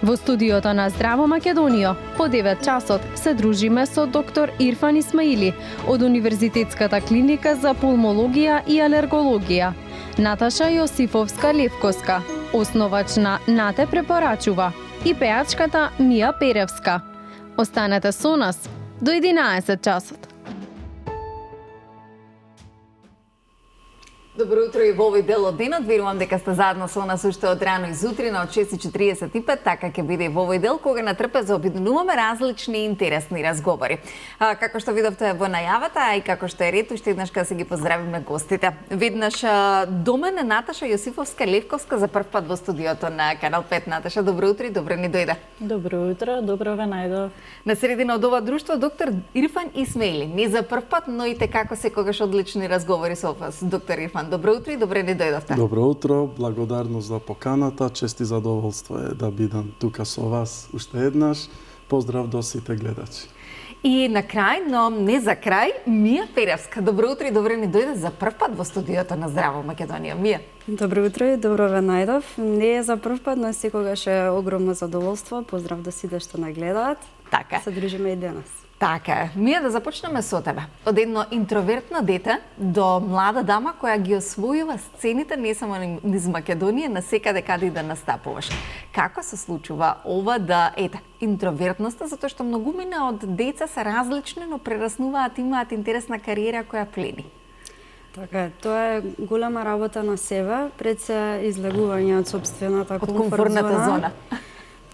Во студиото на Здраво Македонија по 9 часот се дружиме со доктор Ирфан Исмаили од Универзитетската клиника за пулмологија и алергологија, Наташа Јосифовска-Левковска, основач на Нате препорачува, и пеачката Мија Перевска. Останете со нас до 11 часот. Добро утро и во овој дел од денот. Верувам дека сте заедно со нас уште од рано изутрина од 6:45, така ќе биде во овој дел кога на трпеза обединуваме различни интересни разговори. Како што видовте во најавата, а и како што е ред, уште еднаш ќе се ги поздравиме гостите. Веднаш до мене Наташа Јосифовска-Левковска за прв пат во студиото на Канал 5. Наташа, добро утро и добро ни дојде. Добро утро, добро ве најдов. На средина од ова друштво доктор Ирфан Исмаили. Не за прв пат, но и како секогаш одлични разговори со вас, доктор Ирфан. Добро утро и добре ни дојдовте. Добро утро, благодарност за поканата, чест и задоволство е да бидам тука со вас уште еднаш. Поздрав до сите гледачи. И на крај, но не за крај, Мија Перевска. Добро утро и добре ни дојде за прв пат во студиото на Здраво Македонија. Мија. Добро утро и добро ве најдов. Не е за прв пат, но секогаш е огромно задоволство. Поздрав до сите што на гледаат. Така. Се дружиме и денес. Така е. Мија, да започнеме со тебе. Од едно интровертно дете до млада дама која ги освојува сцените не само низ Македонија, на секаде каде и да настапуваш. Како се случува ова да, интровертноста, затоа што многумина од деца се различни, но прераснуваат, имаат интересна кариера која плени? Така е, тоа е голема работа на себе, пред се излегување од сопствената комфортната зона.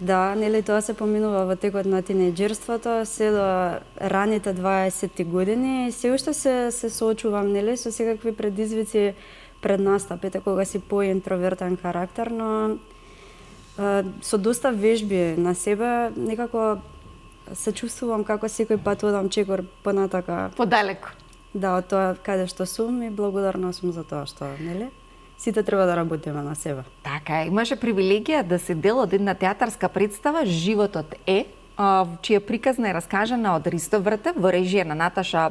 Да, нели тоа се поминува во текот на тинеџерството, се до раните 20 години и се уште се соочувам нели со секакви предизвици пред настапите кога си поинтровертен карактер, но со доста вежби на себе некако се чувствувам како секој пат одам чекор понатака. Подалеку. Да, од тоа каде што сум и благодарна сум за тоа што, нели? Сите треба да работиме на себе. Така, имаше привилегија да си дел од една театарска представа "Животот е", чија приказна е раскажана од Ристо Вртев во режија на Наташа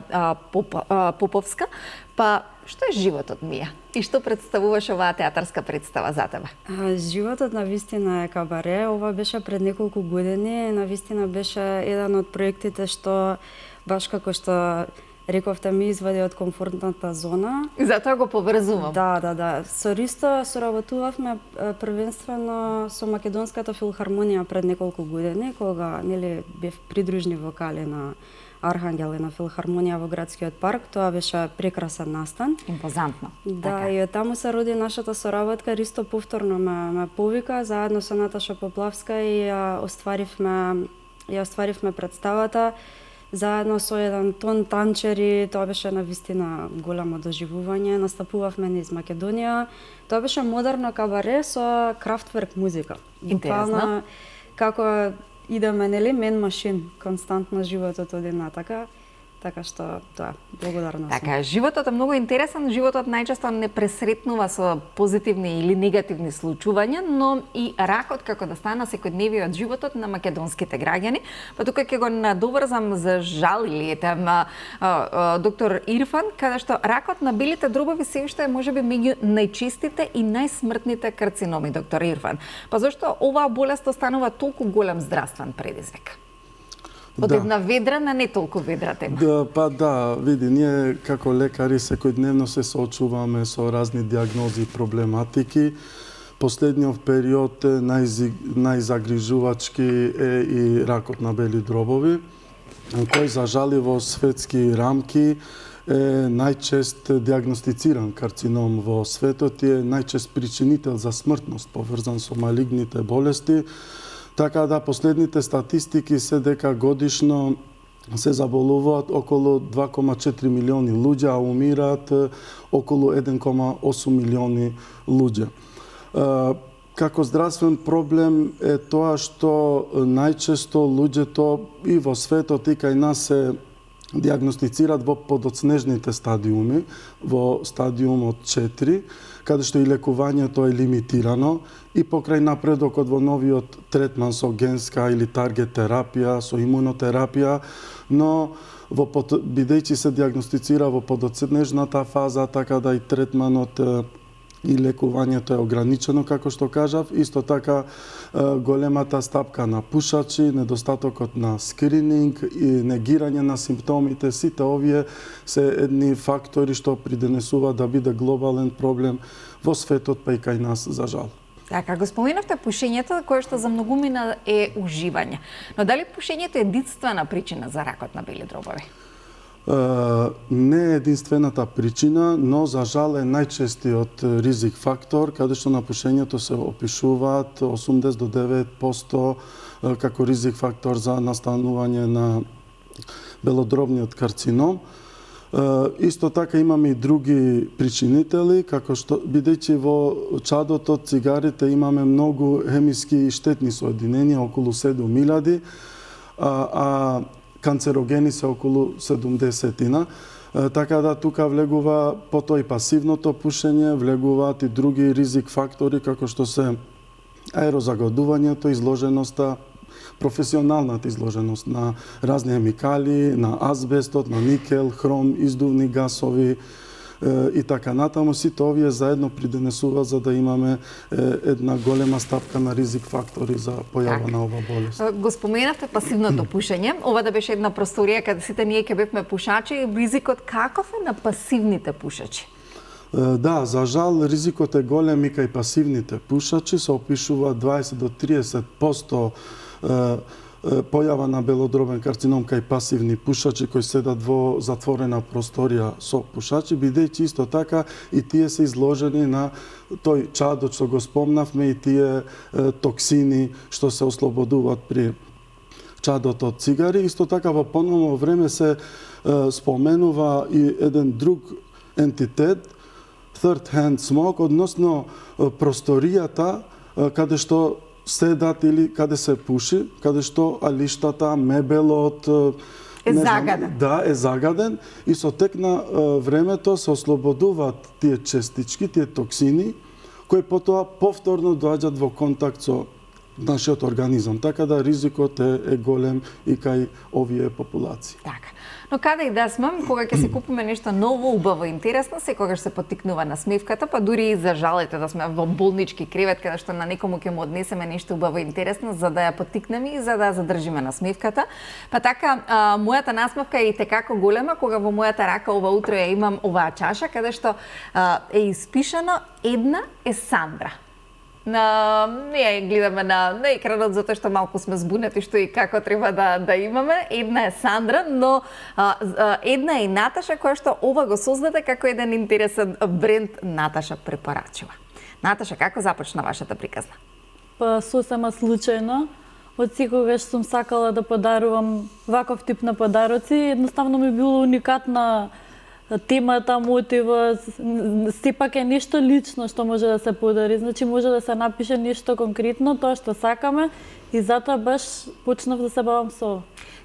Поповска. Па, што е животот, Мија? И што представуваш оваа театарска представа за тебе? Животот навистина е кабаре. Ова беше пред неколку години. Навистина беше еден од проектите што, баш како што рековте, ми извади од комфортната зона. И затоа го поврзувам. Да. Со Ристо соработувавме првенствено со Македонската филхармонија пред неколку години, кога нели бев придружни вокали на Архангел и на филхармонија во градскиот парк. Тоа беше прекрасен настан. Импозантно. Да, така. И од таму се роди нашата соработка. Ристо повторно ме повика заедно со Наташа Поплавска и ја остваривме представата заедно со еден тон танчери. Тоа беше навистина голямо доживување. Настапувавме низ Македонија. Тоа беше модерно кабаре со крафтверк музика. Интересно. Како идеме, нели, мен машин, константно животот оди натака. Така што тоа, благодарна сум. Така, животот е многу интересен, животот најчесто не пресретнува со позитивни или негативни случувања, но и ракот како да стана секојдневиот животот на македонските граѓани. Па тука ќе го надоврзам за жал или доктор Ирфан, каде што ракот на белите дробови се уште е можеби меѓу најчестите и најсмртните карциноми, доктор Ирфан. Па зошто оваа болест останува толку голем здравствен предизвик? Од една ведра на не толку ведра тема. Да, види, ние како лекари секојдневно се соочуваме со разни диагнози и проблематики. Последниот период најзагрижувачки е и ракот на бели дробови, кој за жали во светски рамки е најчест диагностициран карцином во светот и е најчест причинител за смртност поврзан со малигните болести. Така да, последните статистики се дека годишно се заболуваат околу 2,4 милиони луѓе, а умираат околу 1,8 милиони луѓе. Како здравствен проблем е тоа што најчесто луѓето и во светот и кај нас се диагностицираат во подоцнежните стадиуми, во стадиумот 4, каде што и лекувањето е лимитирано и покрај напредокот во новиот третман со генска или таргет терапија, со имунотерапија, но бидејќи се диагностицира во подоцнежната фаза, така да и третманот и лекувањето е ограничено, како што кажав. Исто така големата стапка на пушачи, недостатокот на скрининг и негирање на симптомите, сите овие се едни фактори што придонесуваат да биде глобален проблем во светот, па и кај нас, за жал. Така, го споменавте пушењето, кое што за многумина е уживање. Но дали пушењето е единствена причина за ракот на бели дробови? Не е единствената причина, но за жал е најчестиот ризик фактор, каде што на пушењето се опишуваат 80 до 9% како ризик фактор за настанување на белодробниот карцином. Исто така имаме и други причинители, како што бидејќи во чадот од цигарите имаме многу хемиски и штетни соединенија, околу 7000, а канцерогени се околу 70-тина. Така да тука влегува потоа и пасивното пушење, влегуваат и други ризик фактори, како што се аерозагадувањето, изложеноста, професионалната изложеност на разни хемикали, на азбестот, на никел, хром, издувни гасови и така натаму. Сите овие заедно придонесуваат за да имаме една голема стапка на ризик фактори за појава на ова болест. Го споменавте пасивното пушење. Ова да беше една просторија каде сите ние ќе бевме пушачи. Ризикот каков е на пасивните пушачи? Да, за жал ризикот е голем и кај пасивните пушачи. Се опишува 20 до 30% појава на белодробен карцином кај пасивни пушачи кои седат во затворена просторија со пушачи, бидејќи исто така и тие се изложени на тој чадот што го спомнавме и тие токсини што се ослободуваат при чадот од цигари. Исто така во поновно време се споменува и еден друг ентитет, third hand smoke, односно просторијата каде што седат или каде се пуши, каде што алиштата, мебелот е загаден. Да, е загаден и со тек на времето се ослободуваат тие честички, тие токсини, кои потоа повторно доаѓаат во контакт со нашиот организам. Така да ризикот е голем и кај овие популации. Така. Но каде и да сме, кога ќе се купиме нешто ново, убаво, интересно, секогаш се поттикнува на смевката, па дури и за жалете да сме во болнички кревет, каде што на некому ќе му однесеме нешто убаво интересно, за да ја поттикнеме и за да ја задржиме на смевката. Па така, мојата насмевка е и текако голема, кога во мојата рака ова утро ја имам оваа чаша, каде што е испишано една е Сандра. Ние гледаме на екранот затоа што малку сме збунети што и како треба да имаме. Една е Сандра, но една е и Наташа, која што ова го создаде како еден интересен бренд Наташа препорачува. Наташа, како започна вашата приказна? Па сосема случајно. Од секогаш сум сакала да подарувам ваков тип на подароци. Едноставно ми било уникатна темата, мотива, сепак е нешто лично што може да се подари. Значи може да се напише нешто конкретно, тоа што сакаме и затоа баш почнав да се бавам со ова.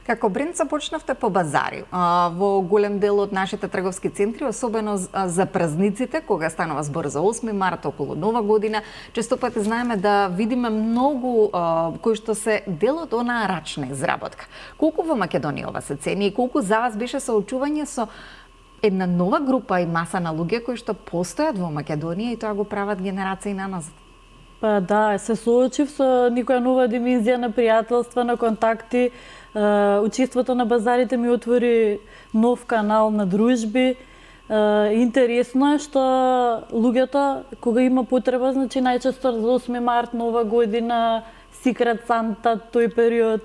Како бренд започнавте по базари во голем дел од нашите трговски центри, особено за празниците, кога станува збор за 8 март, околу Нова година. Често пати знаеме да видиме многу кои што се дел од онаа рачна изработка. Колку во Македонија ова се цени и колку за вас беше соочување со една нова група и маса на луѓе кои што постојат во Македонија и тоа го прават генерации наназад? Па да, се соочив со некоја нова dimenzија на пријателства, на контакти. Учеството на базарите ми отвори нов канал на дружби. Интересно е што луѓето, кога има потреба, значи најчесто за 8 март, Нова година, Secret Santa, тој период,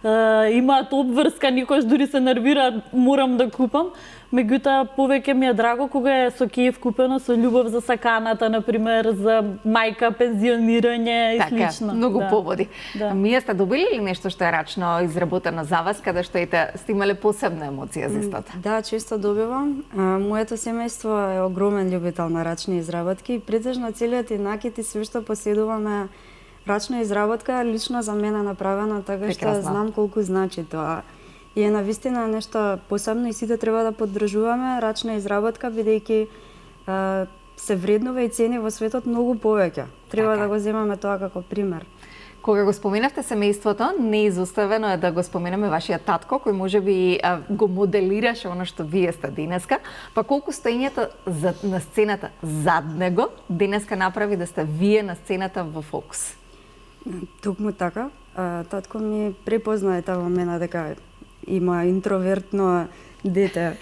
имаат обврска, никош дури се нервираат, морам да купам. Меѓутоа, повеќе ми е драго кога е со кејф купено, со љубов за саканата, например, за мајка, пензионирање и слично. Така, многу поводи. Да. Мија сте добили ли нешто што е рачно изработено за вас, каде што сте имале посебна емоција за истото? Да, често добивам. Моето семејство е огромен љубител на рачни изработки и претежно целиот инакит и све што поседуваме рачна изработка лично за мене направена, така што знам колку значи тоа. И е навистина нешто посебно и сите треба да поддржуваме рачна изработка, бидејќи се вреднува и цени во светот многу повеќе. Треба да го земаме тоа како пример. Кога го споменавте семејството, неизоставено е да го споменаме вашиот татко, кој можеби го моделираше она што вие сте денеска, па колку стоењето на сцената зад него денеска направи да сте вие на сцената во фокус? Токму така. Татко ми препозна во мене дека има интровертно дете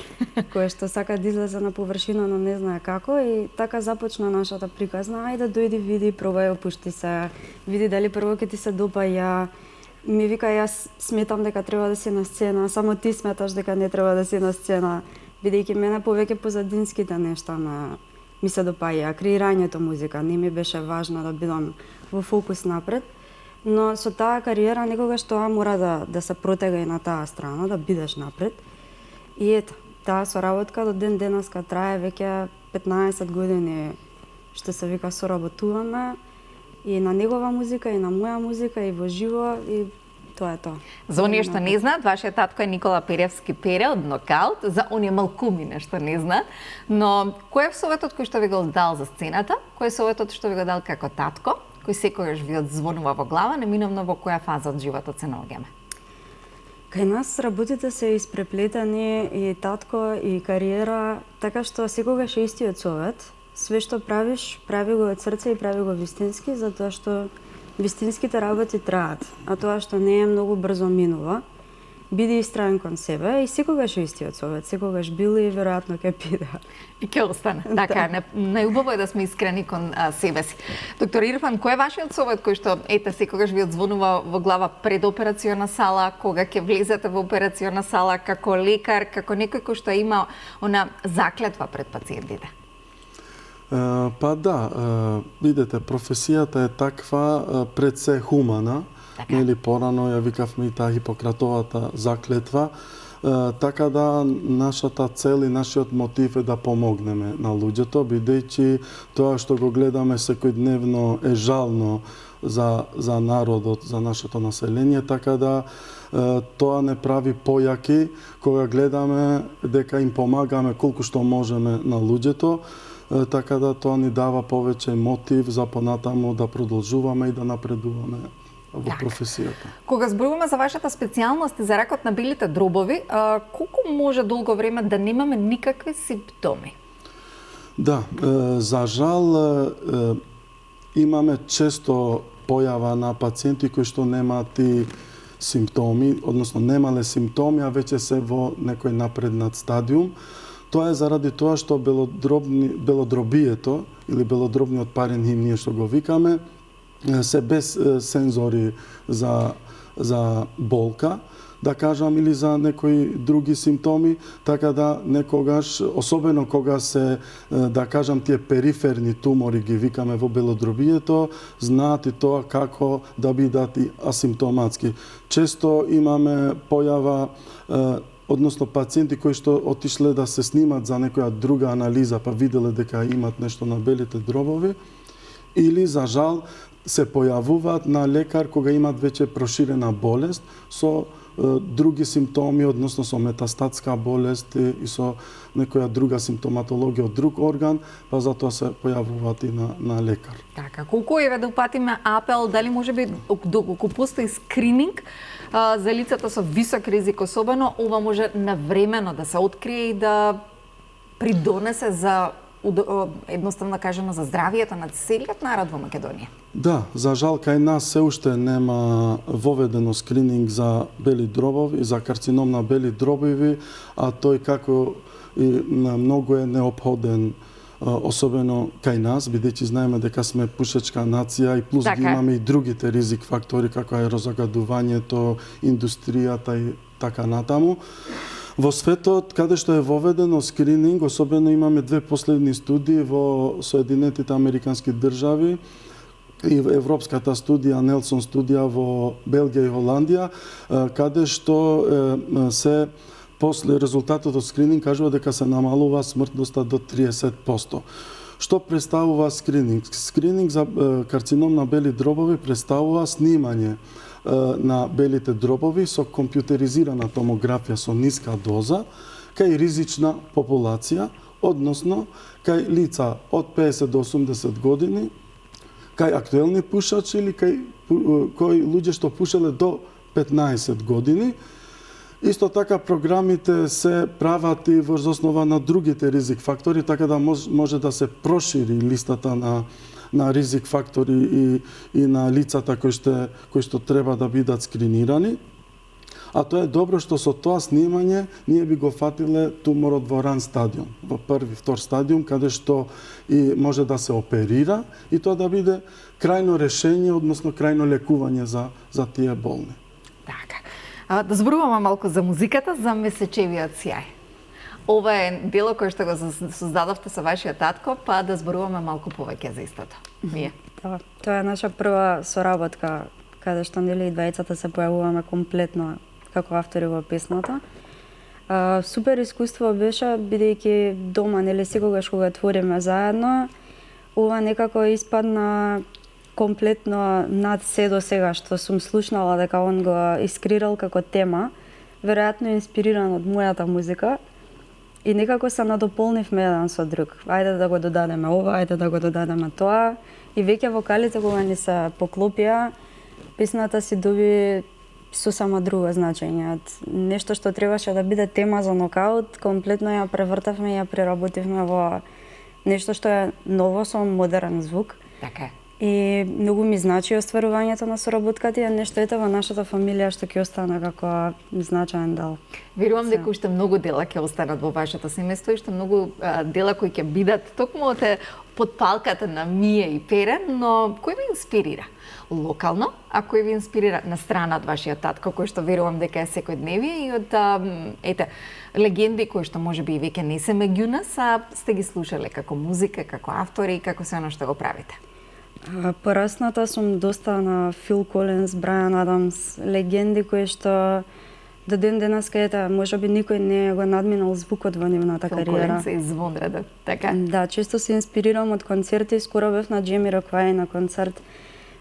кое што сака да излезе на површина, но не знае како, и така започна нашата приказна. Ајде дојди, види, пробај, опушти се, види дали прво ќе ти се допаѓа. Ми вика, јас сметам дека треба да си на сцена, само ти сметаш дека не треба да си на сцена, бидејќи мене повеќе позадинските нешта ми се допаѓа, креирањето музика, не ми беше важно да бидам во фокус напред. Но со таа кариера некогаш тоа мора да се протега и на таа страна, да бидеш напред. И ето, таа соработка до ден денеска трае веќе 15 години, што се вика соработуваме и на негова музика, и на моја музика, и во живо, и тоа е тоа. За оние што не знаат, вашиот татко е Никола Перевски Пере од Нокаут, за оние малкумине што не знаат, но кој е советот кој што ви го дал за сцената, кој е советот што ви го дал како татко, кој секогаш ви одзвонува во глава, неминовно во која фаза од животот се наоѓаме? Кај нас работите се испреплетени, и татко, и кариера, така што секогаш е истиот совет. Све што правиш, прави го од срце и прави го вистински, затоа што вистинските работи траат, а тоа што не е многу брзо минува. Биди истраен кон себе и секогаш е истиот совет, секогаш бил и веројатно ќе биде. И ќе остане. Така, најубаво е да сме искрени кон себе си. Доктор Ирфан, кој е вашиот совет кој што секогаш ви одзвонува во глава пред операциона сала, кога ќе влезете во операциона сала како лекар, како некој кој што има она заклетва пред пациентите? Па да, видете, професијата е таква, пред се хумана. Така. Нели порано ја викавме и таа Хипократовата заклетва, така да нашата цел и нашиот мотив е да помогнеме на луѓето, бидејќи тоа што го гледаме секојдневно е жално за народот, за нашето население, така да тоа не прави појаки кога гледаме дека им помагаме колку што можеме на луѓето, така да тоа ни дава повеќе мотив за понатаму да продолжуваме и да напредуваме во професијата. Кога зборуваме за вашата специјалност и за ракот на белите дробови, колку може долго време да немаме никакви симптоми? Да, за жал имаме често појава на пациенти кои што немаат и симптоми, односно немале симптоми, а веќе се во некој напреднат стадиум. Тоа е заради тоа што белодробието или белодробниот паренхим, ние што го викаме, се без сензори за болка, да кажам, или за некои други симптоми, така да некогаш, особено кога се, да кажам, тие периферни тумори ги викаме во белодробието, знаат и тоа како да бидат и асимптоматски. Често имаме појава, односно пациенти кои што отишле да се снимат за некоја друга анализа, па виделе дека имат нешто на белите дробови, или за жал се појавуваат на лекар кога имат веќе проширена болест со други симптоми, односно со метастатска болест и со некоја друга симптоматологија од друг орган, па затоа се појавуваат и на лекар. Така, колку е да упатиме апел, дали можеби доколку постои скрининг за лицата со висок ризик, особено ова може навремено да се открие и да придонесе за едноставно кажано за здравието на целиот народ во Македонија? Да, за жал кај нас се уште нема воведено скрининг за бели дробови, за карцином на бели дробови, а тој како и многу е неопходен, особено кај нас, бидејќи знаеме дека сме пушечка нација и плюс ги имаме и другите ризик фактори како аерозагадувањето, индустријата и така натаму. Во светот, каде што е воведено скрининг, особено имаме две последни студии во Соединетите Американски држави и европската студија, Нелсон студија во Белгија и Холандија, каде што се после резултатот од скрининг кажува дека се намалува смртноста до 30%. Што представува скрининг? Скрининг за карцином на бели дробови представува снимање на белите дробови со компјутеризирана томографија со ниска доза кај ризична популација, односно кај лица од 50 до 80 години кај актуелни пушачи или кои луѓе што пушеле до 15 години. Исто така програмите се прават и врз основа на другите ризик фактори, така да може да се прошири листата на ризик фактори и на лицата кои што треба да бидат скринирани. А тоа е добро што со тоа снимање ние би го фатиле туморот во ран стадиум, во први, втор стадиум, каде што и може да се оперира и тоа да биде крајно решение, односно крајно лекување за тие болни. Така. Да зборуваме малку за музиката, за Месечевиот сјај. Ова е дело кое што го создадовте со вашиот татко, па да зборуваме малку повеќе за истото. Мија. Да, тоа е наша прва соработка, каде што нели и двајцата се појавуваме комплетно како автори во песната. Супер искуство беше, бидејќи дома, нели секогаш кога твориме заедно, ова некако испадна комплетно над се до сега што сум слушнала дека он го искрирал како тема, веројатно инспириран од мојата музика. И некако се надополнивме еден со друг. Ајде да го додадеме ова, ајде да го додадеме тоа. И веќе вокалите кога ни се поклопија, песната си доби сосема друго значење. Нешто што требаше да биде тема за нокаут, комплетно ја превртавме и ја преработивме во нешто што е ново со модерен звук. Така е. И многу ми значи остварувањето на соработката и нешто ете во нашата фамилија што ќе остане како значаен дел. Верувам дека уште многу дела ќе останат во вашето семејство и уште многу дела кои ќе бидат токму од под палката на Мија и Перен, но кој ви инспирира? Локално, а кој ви инспирира на страна од вашиот татко, кој што верувам дека е секојдневие и од легенди кои што можеби и веќе не се меѓу нас, а сте ги слушале како музика, како автори и како се оно што го правите? Порасната сум доста на Фил Колинс, Брайан Адамс, легенди кои што до ден денеска ете, можеби никој не го надминал звукот во нивната кариера. Фил Колинс и звонредот, така? Да, често се инспирирам од концерти, скоро бев на Джемироквај на концерт,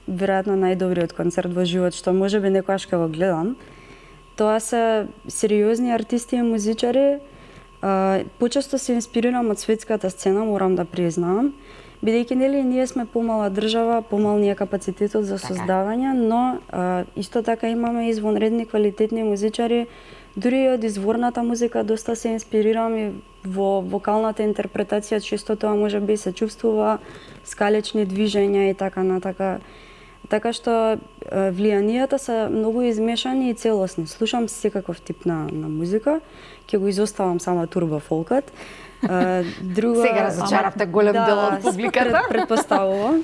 веројатно најдобриот концерт во живот што можеби некогаш ќе го гледам. Тоа се сериозни артисти и музичари. Почесто се инспирирам од светската сцена, морам да признавам. Бидејќи нели ние сме помала држава, помал ни е капацитетот за создавање, но исто така имаме извонредни квалитетни музичари. Дури и од изворната музика доста се инспирирам и во вокалната интерпретација, често тоа можеби се чувствува, скалечни движења и така натака. Така што влијанијата се многу измешани и целосни. Слушам секаков тип на музика, ќе го изоставам само турбо фолкот. Сега разочаравте голем дел од публиката. Предпоставувам.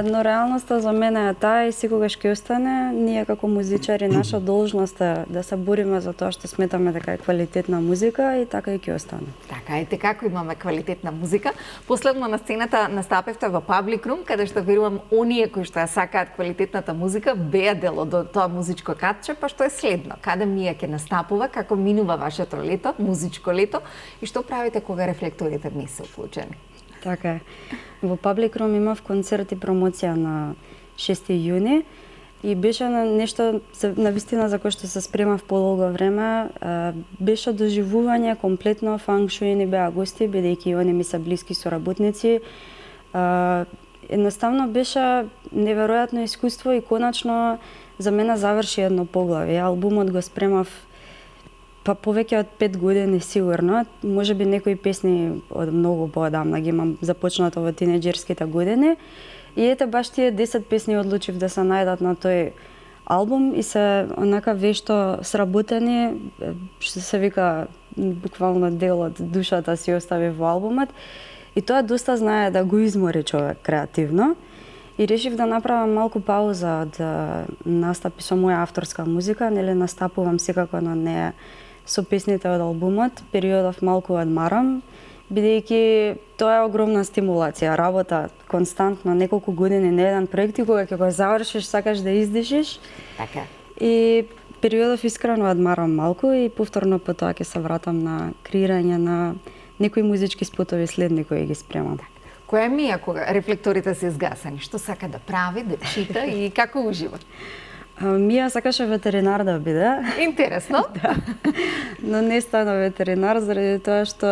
Но реалноста за мене е таа и секогаш ќе остане. Ние како музичари наша должност е да се бориме за тоа што сметаме дека е квалитетна музика и така и ќе остане. Така, ете како имаме квалитетна музика. Последно на сцената настапевте во Public Room, каде што верувам оние кои што ја сакаат квалитетната музика беа дел од тоа музичко катче, па што е следно? Каде Мија ќе настапува, како минува вашето лето, музичко лето и што правите кога рефлекторите не се уклучени? Така е. Во Public Room имав концерт и промоција на 6 јуни и беше нешто на вистина за кој што се спремав подолго време. Беше доживување комплетно, Фанк Шуи ни беа гости, бидејќи они ми се блиски соработници. Едноставно беше неверојатно искуство и конечно за мене заврши едно поглавје. Албумот го спремав па повеќе од 5 години сигурно, можеби некои песни од многу поодамна ги имам започнато во тинеџерските години. И ете баш тие 10 песни одлучив да се најдат на тој албум и се онака вешто сработени, што се вика буквално дел од душата си остави во албумот. И тоа доста знае да го измори човек креативно. И решив да направам малку пауза од настапи со моја авторска музика, нели настапувам секако на неа со песните од албумот, периодов малку одмарам, бидејќи тоа е огромна стимулација, работа константно неколку години на еден проект и кога ќе го завршиш сакаш да издишиш. Така. И периодов искрено одмарам малку и повторно по тоа ќе се вратам на креирање на некои музички спотови следни кои ги спремам. Која е Мија кога рефлекторите се изгасени? Што сака да прави, да чита и како ужива? Мија сакаше ветеринар да биде. Интересно. Да. Но не стана ветеринар заради тоа што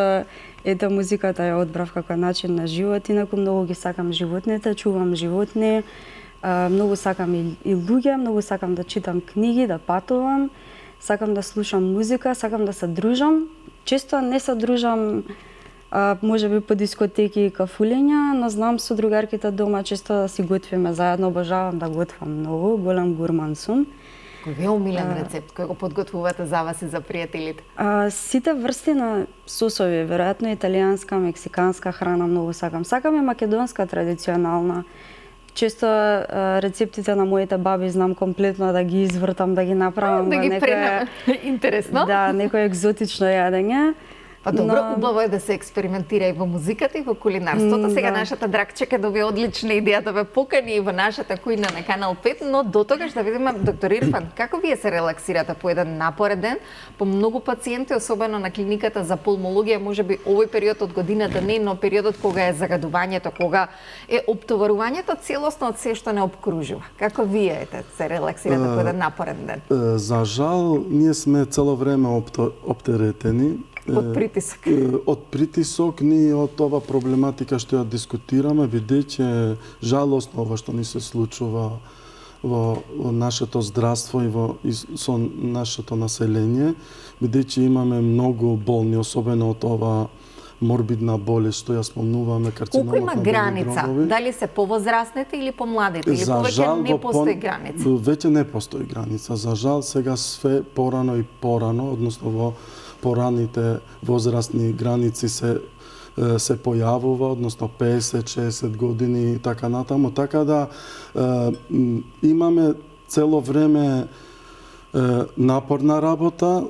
ете музиката ја одбрав како начин на живот, инаку многу ги сакам животните, чувам животни, многу сакам и луѓе, многу сакам да читам книги, да патувам, сакам да слушам музика, сакам да се дружам. Често не се дружам може би по дискотеки и кафулења, но знам со другарките дома често да си готвиме заедно, обожавам да готвам многу, голем гурман сум. Кој е омилен рецепт кој го подготвувате за вас и за пријателите? Сите врсти на сосови, веројатно италијанска, мексиканска храна многу сакам. Сакам и македонска традиционална. Често рецептите на моите баби знам комплетно да ги извртам, да ги направам да ги некое... Интересно. Да, некое екзотично јадење. Па добро, убаво е да се експериментира и во музиката и во кулинарството. Сега нашата Драгче добие одлична идеја да ве покани и во нашата кујна на Канал 5, но до тогаш да видиме, доктор Ирфан, како вие се релаксирате по еден напорен ден? По многу пациенти, особено на клиниката за пулмологија, можеби овој период од годината не, но периодот кога е загадувањето, кога е оптоварувањето целосно од се што не обкружува. Како вие се релаксирате по еден напорен ден? За жал, ние сме цело време оптеретени. Од притисок. Од притисок, ние од ова проблематика што ја дискутираме, бидејќи жалосно ова што ни се случува во нашето здравство и со нашето население, бидејќи имаме многу болни, особено од ова морбидна болест што ја спомнуваме, карциномот на има граница? Дали се повозрастните или помладите? Или повеќе не постои граница? Веќе не постои граница. За жал, сега све порано и порано, односно во пораните возрастни граници се појавува, односно 50-60 години и така натаму. Така да имаме цело време напорна работа,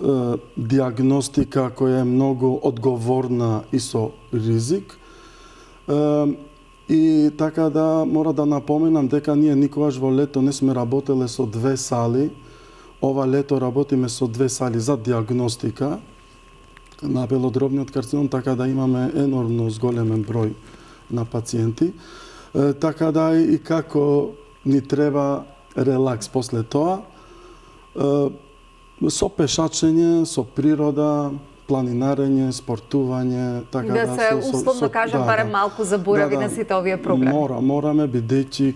диагностика која е многу одговорна и со ризик. И така да мора да напоменам дека ние никогаш во лето не сме работеле со 2 сали. Ова лето работиме со 2 сали за диагностика на белодробниот карцином, така да имаме енормно зголемен број на пациенти. Така да и како ни треба релакс после тоа, со пешачење, со природа, планинарење, спортување, така да се условно кажам барем малку заборави на сите овие проблеми. Мораме бидејќи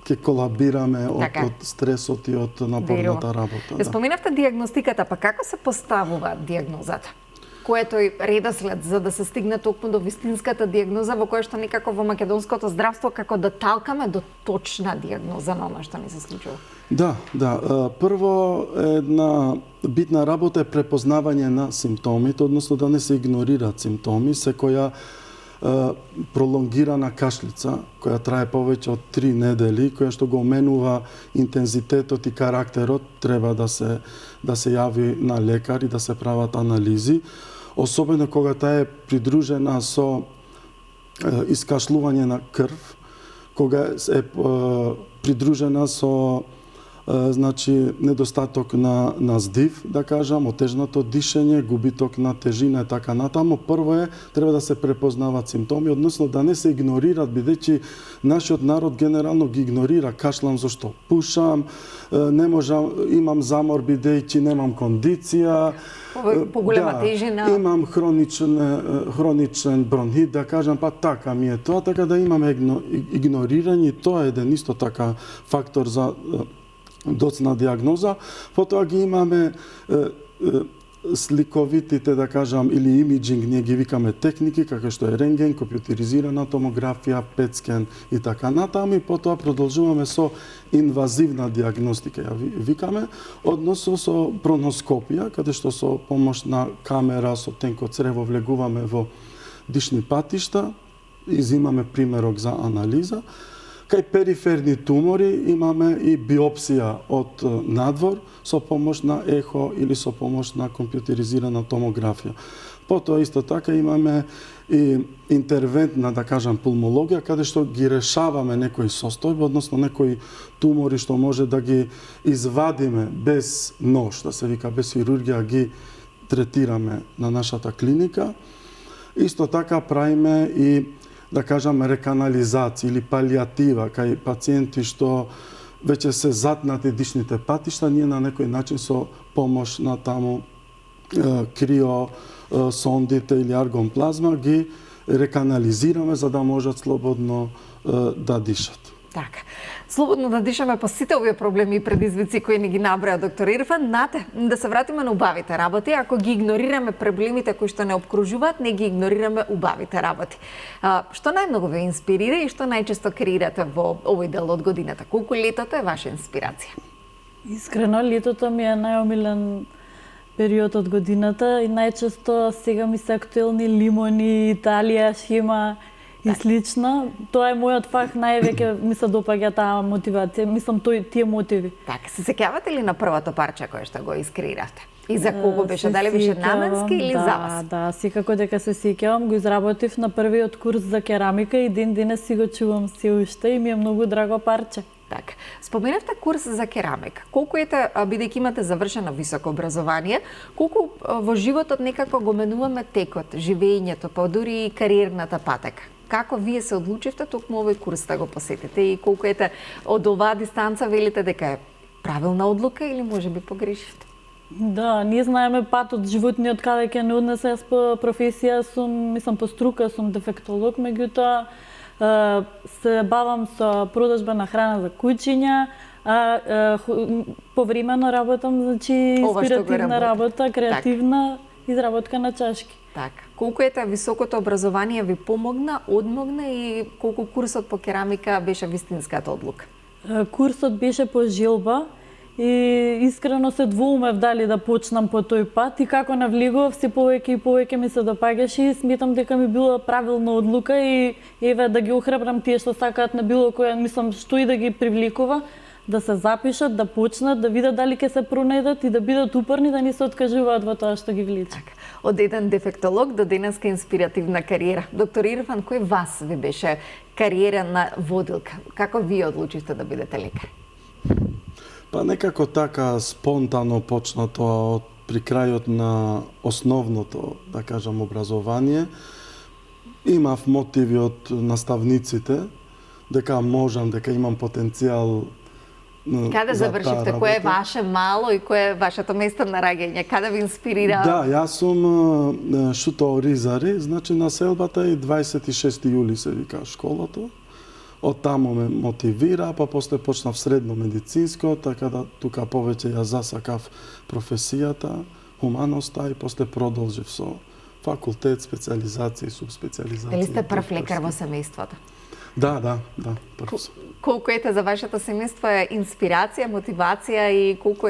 ќе колабираме од стресот и од напорната работа. Споменавте диагностиката, па како се поставува диагнозата? Кој е тој редослед за да се стигне токму до вистинската диагноза во која што никако во македонското здравство како да талкаме до точна диагноза на она што ни се случува? Да. Прво една битна работа е препознавање на симптомите, односно да не се игнорираат симптоми, секоја пролонгирана кашлица, која трае повеќе од 3 недели, која што го менува интензитетот и карактерот, треба да се јави на лекар и да се прават анализи, особено кога таа е придружена со искашлување на крв, кога е придружена со недостаток на здив, да кажам, отежнато дишење, губиток на тежина и така натаму. Прво треба да се препознават симптоми, односно да не се игнорираат, бидејќи нашиот народ генерално ги игнорира. Кашлам зашто пушам, не можам, имам замор бидејќи немам кондиција, поголема тежина. Имам хроничен бронхит, да кажам, па така ми е тоа, така да имаме игнорирање, тоа е еден исто така фактор за доцна диагноза. Потоа ги имаме сликовитите, да кажам, или имиджинг, ние ги викаме техники, како што е рентген, компјутеризирана томографија, пет-скен и така натаму, и потоа продолжуваме со инвазивна диагностика, ја викаме, односно со броноскопија, каде што со помош на камера со тенко црево влегуваме во дишни патишта, изимаме примерок за анализа. Кај периферни тумори имаме и биопсија од надвор со помош на ехо или со помош на компјутеризирана томографија. Потоа исто така имаме и интервентна, да кажам, пулмологија, каде што ги решаваме некои состојби, односно некои тумори што може да ги извадиме без нож, да се вика, без хирургија, ги третираме на нашата клиника. Исто така правиме и, да кажам, реканализација или палиатива кај пациенти што веќе се затнати дишните патишта, ние на некој начин со помош на таму крио сондите или аргонплазма ги реканализираме за да можат слободно да дишат. Така. Слободно да дишаме по сите овие проблеми и предизвици кои ни ги наброја доктор Ирфан. Нате, да се вратиме на убавите работи. Ако ги игнорираме проблемите кои што не обкружуваат, не ги игнорираме убавите работи. Што најмногу ве инспирира и што најчесто креирате во овој дел од годината? Колку летото е ваша инспирација? Искрено, летото ми е најомилен период од годината и најчесто сега ми се актуелни лимони, Италија, шима и слично. Тоа е мојот фах, највеќе ми се допаѓа таа мотивација, мислам тие мотиви. Така, се сеќавате ли на првото парче кое што го искреиравте? И за кого беше? Дали беше наменски или за вас? Да, секако дека се сеќавам, го изработив на првиот курс за керамика и ден денес си го чувам се уште и ми е многу драго парче. Така. Споменавте курс за керамика. Колку бидејќи имате завршено високо образование, колку во животот некако го менуваме текот, живеењето, па дури и кариерната патека? Како вие се одлучивте токму овој курс да го посетите и колку од оваа дистанца велите дека е правилна одлука или можеби погрешивте? Да, ние знаеме патот животниот каде ќе не однесе. Јас по професија мислам по струка сум дефектолог, меѓутоа се бавам со продажба на храна за куќиња, повремено работам, значи инспиративна работа, креативна изработка на чашки. Така. Колку високото образование ви помогна, одмогна и колку курсот по керамика беше вистинската одлука? Курсот беше по желба и искрено се двоумев дали да почнам по тој пат и како навлегував се повеќе и повеќе ми се допаѓаше и сметам дека ми била правилна одлука и еве да ги охрабрам тие што сакаат на било која, мислам, што и да ги привлекува, да се запишат, да почнат, да видат дали ќе се пронајдат и да бидат упорни, да не се откажуваат во тоа што ги влече. Така. Од еден дефектолог до денеска инспиративна кариера. Доктор Ирфан, кој вас ви беше кариера на водилка? Како вие одлучивте да бидете лекар? Па некако така спонтано почна тоа при крајот на основното, да кажам, образование. Имав мотиви од наставниците дека можам, дека имам потенцијал. Каде завршивте? Кој е ваше мало и кој е вашето место на раѓање? Каде ви инспирира? Да, јас сум Шуто Оризари, значи населбата и 26 јули се вика школата. Од таму ме мотивира, па после почнав средно медицинско, така да тука повеќе ја засакав професијата, хуманоста и после продолжив со факултет, специализација и субспециализација. Дали сте прв лекар во семејството? Да, прв сум. Колку за вашето семејство е инспирација, мотивација и колку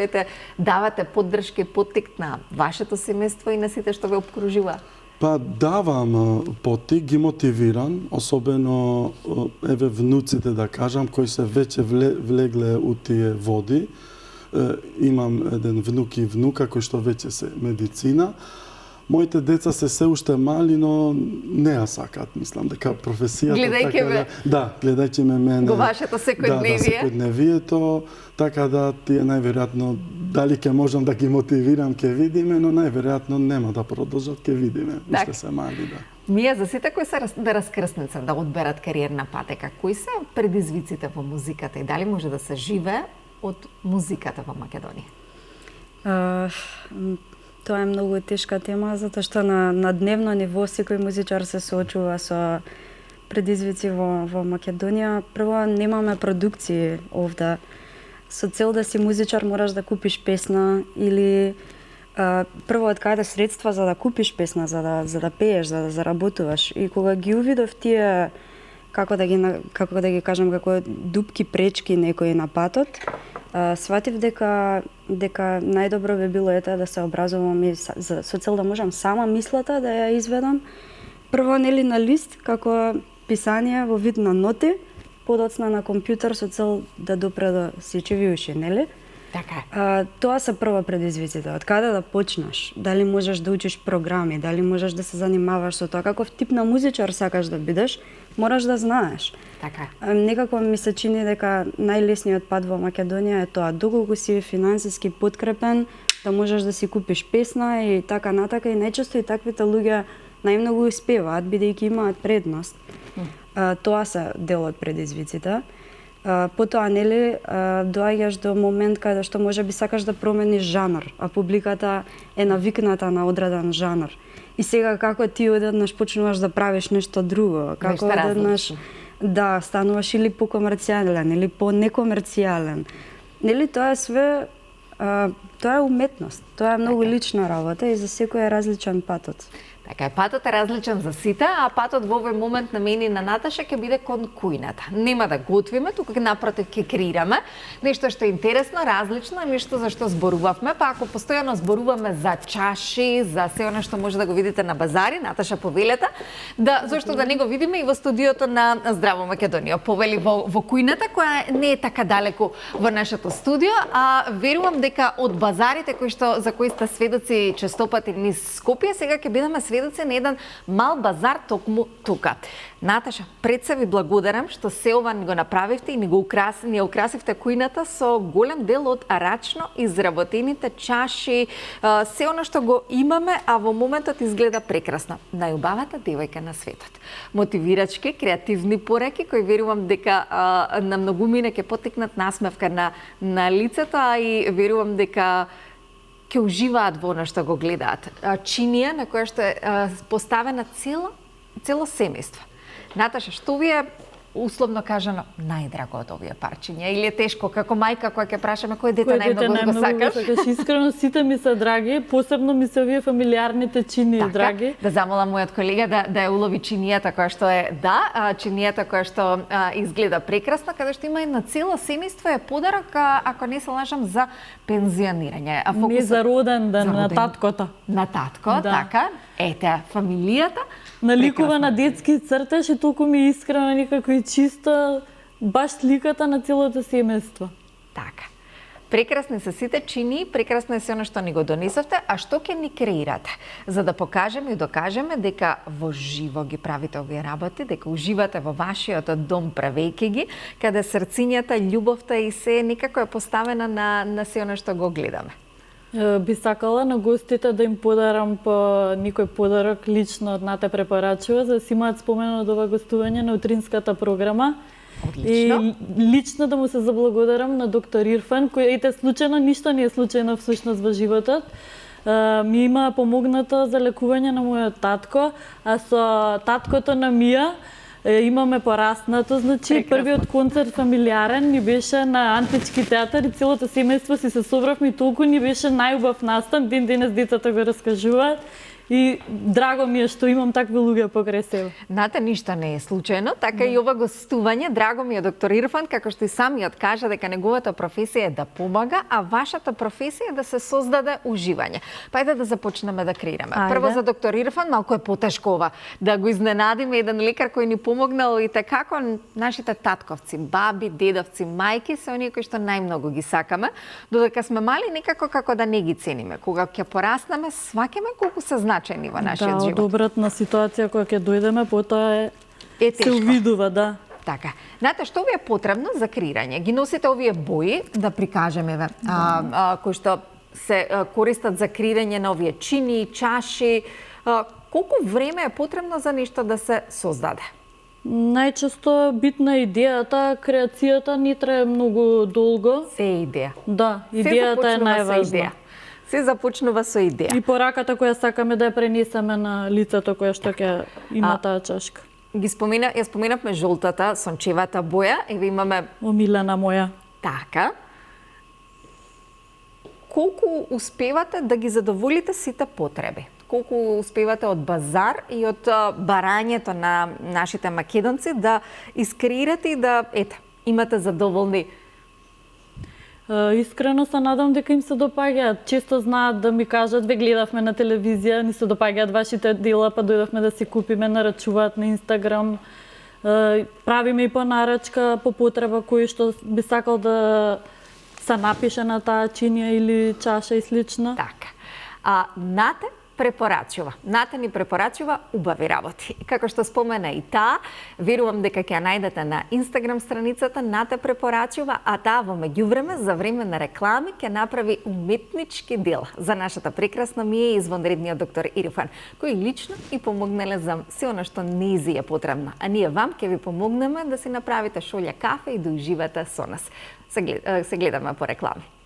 давате поддршка и поттик на вашето семејство и на сите што ве обкружува? Па давам поттик, ги мотивирам, особено еве внуците да кажам, кои се веќе влегле у тие води. Имам еден внук и внука кои што веќе се медицина. Моите деца се уште мали, но не ја сакаат, мислам дека професијата гледајќи ме. Да, гледајќи ме мене. Го вашето секојдневие. Да, секојдневието, така да тие најверојатно дали ќе можам да ги мотивирам, ќе видиме, но најверојатно нема да продолжат, ќе видиме. Уште се мали, да. Мија, за сите кои се да раскрсница, да одберат кариерна патека, кои се предизвиците во музиката и дали може да се живее од музиката во Македонија? Тоа е многу тешка тема, затоа што на дневно ниво секој музичар се соочува со предизвици во Македонија. Прво, немаме продукции овде. Со цел да си музичар мораш да купиш песна или прво од каде средства за да купиш песна, за да пееш, за да заработуваш. И кога ги увидов тие, како да ги кажам, како дупки, пречки некои на патот, сватив дека најдобро би било да се образувам и со цел да можам сама мислата да ја изведам. Прво нели на лист како писание во вид на ноти, подоцна на компјутер со цел да допре до сечиви уши, нели? Така. Тоа се прва предизвиците. Од каде да почнеш? Дали можеш да учиш програми, дали можеш да се занимаваш со тоа, каков тип на музичар сакаш да бидеш, мораш да знаеш. Така. Некако ми се чини дека најлесниот пат во Македонија е тоа, доколку си финансиски подкрепен, да можеш да си купиш песна и така натака, и најчесто и таквите луѓе најмногу успеваат бидејќи имаат предност. Тоа се дел од предизвиците. Потоа, нели, доаѓаш до момент каде што можеби сакаш да промениш жанр, а публиката е навикната на одреден жанр. И сега како ти одеднаш почнуваш да правиш нешто друго, како одеднаш да стануваш или покомерцијален или по-некомерцијален. Нели, тоа е све, тоа е уметност, тоа е многу лична работа и за секој е различен патот. Така е, патот е различен за сите, а патот во овој момент на мене и на Наташа ќе биде кон кујната. Нема да готвиме, тука напротив ќе креираме нешто што е интересно, различно, нешто за што зборувавме, па ако постојано зборуваме за чаши, за се она што може да го видите на базари, Наташа повелета, да зошто да не го видиме и во студиото на Здраво Македонија. Повели во кујната која не е така далеку во нашето студио, а верувам дека од базарите за кои сте сведоци честопати низ Скопје, сега ќе бидеме сведоци на еден мал базар токму тука. Наташа, пред се ви благодарам што се ова ни го направивте и ни украсивте кујната со голем дел од рачно изработените чаши, се она што го имаме, а во моментот изгледа прекрасно. Најубавата девојка на светот. Мотивирачки, креативни пораки кои верувам дека на многумина ќе потекнат насмевка на лицето, а и верувам дека ќе уживаат во она што го гледаат. Чинија на која што е поставена цело семејство. Наташа, што ви е условно кажано најдраго од овие парчиња? Или е тешко како мајка која ќе прашаме кој дете најмногу го сакаш? Искрено сите ми се драги, посебно ми се овие фамилиарните чинии драги. Да замолам мојот колега да ја улови чинијата која што е чинијата која што изгледа прекрасно, каде што има една цела семејство, е подарок, ако не се лажам, за пензионирање. Не за роден ден на таткото. На татко, така. Ете, фамилијата. Наликува на детски цртеж и толку ми искрено некако и чисто, баш сликата на целото семејство. Така. Прекрасни се сите чини, прекрасно е се оно што ни го донесовте, а што ќе ни креирате? За да покажеме и докажеме дека во живо ги правите овие работи, дека уживате во вашиот дом правејќи ги, каде срцињата, љубовта и се некако е поставена на се оно што го гледаме. Би сакала на гостите да им подарам по некој подарок лично од Нате препорачува, за да си имаат спомен од ова гостување на утринската програма. Одлично. И лично да му се заблагодарам на доктор Ирфан, кој случајно, ништо не е случајно всушност во животот. Ми има помогнато за лекување на мојот татко, а со таткото на Мија имаме пораснато, значи првиот концерт фамилиарен ни беше на Антички театар и целото семејство си се собравме и толку ни беше најубав настан, ден денес децата го раскажуваат. И драго ми е што имам такви луѓе покрај себе. Нате, ништо не е случајно, така и ова гостување. Драго ми е доктор Ирфан, како што и самиот кажа дека неговата професија е да помага, а вашата професија е да се создаде уживање. Па ајде да започнеме да креираме. Прво за доктор Ирфан, малку е потешко ова, да го изненадиме еден лекар кој ни помогнал и како нашите татковци, баби, дедовци, мајки се оние кои што најмногу ги сакаме, додека сме мали некако како да не ги цениме. Кога ќе пораснеме, сваќаме колку се значајни во нашиот живот. Да, од обратна ситуација која ќе дојдеме, потоа се увидува, да. Така. Знаете, што ви е потребно за креирање? Ги носите овие бои, да прикажеме, кои што се користат за креирање на овие чини, чаши. Колку време е потребно за нешто да се создаде? Најчесто битна идејата, креацијата не трае многу долго. Се е идеја. Да, идејата е најважна. Се започнува со идеја. И пораката која сакаме да ја пренесеме на лицето кое што ќе има таа чашка. Ја споменавме жолтата, сончевата боја, еве имаме омилена моја. Така. Колку успевате да ги задоволите сите потреби? Колку успевате од базар и од барањето на нашите македонци да искреирате и да имате задоволни? Искрено се надам дека им се допаѓаат. Често знаат да ми кажат, ве гледавме на телевизија, ни се допаѓаат вашите дела, па дојдовме да си купиме, нарачуваат на Инстаграм. Правиме и по нарачка, по потреба кој што би сакал да се напише на таа чинија или чаша и слично. Така. Нате препорачува. Ната ни препорачува убави работи. Како што спомена и таа, верувам дека ќе ја најдете на Инстаграм страницата Ната препорачува, а таа во меѓувреме за време на реклами ќе направи уметнички дел за нашата прекрасна Мија и извонредниот доктор Ирфан, кои лично и помогнале за се она што нејзи е потребно. А ние вам ќе ви помогнеме да си направите шолја кафе и да уживате со нас. Се гледаме по реклами.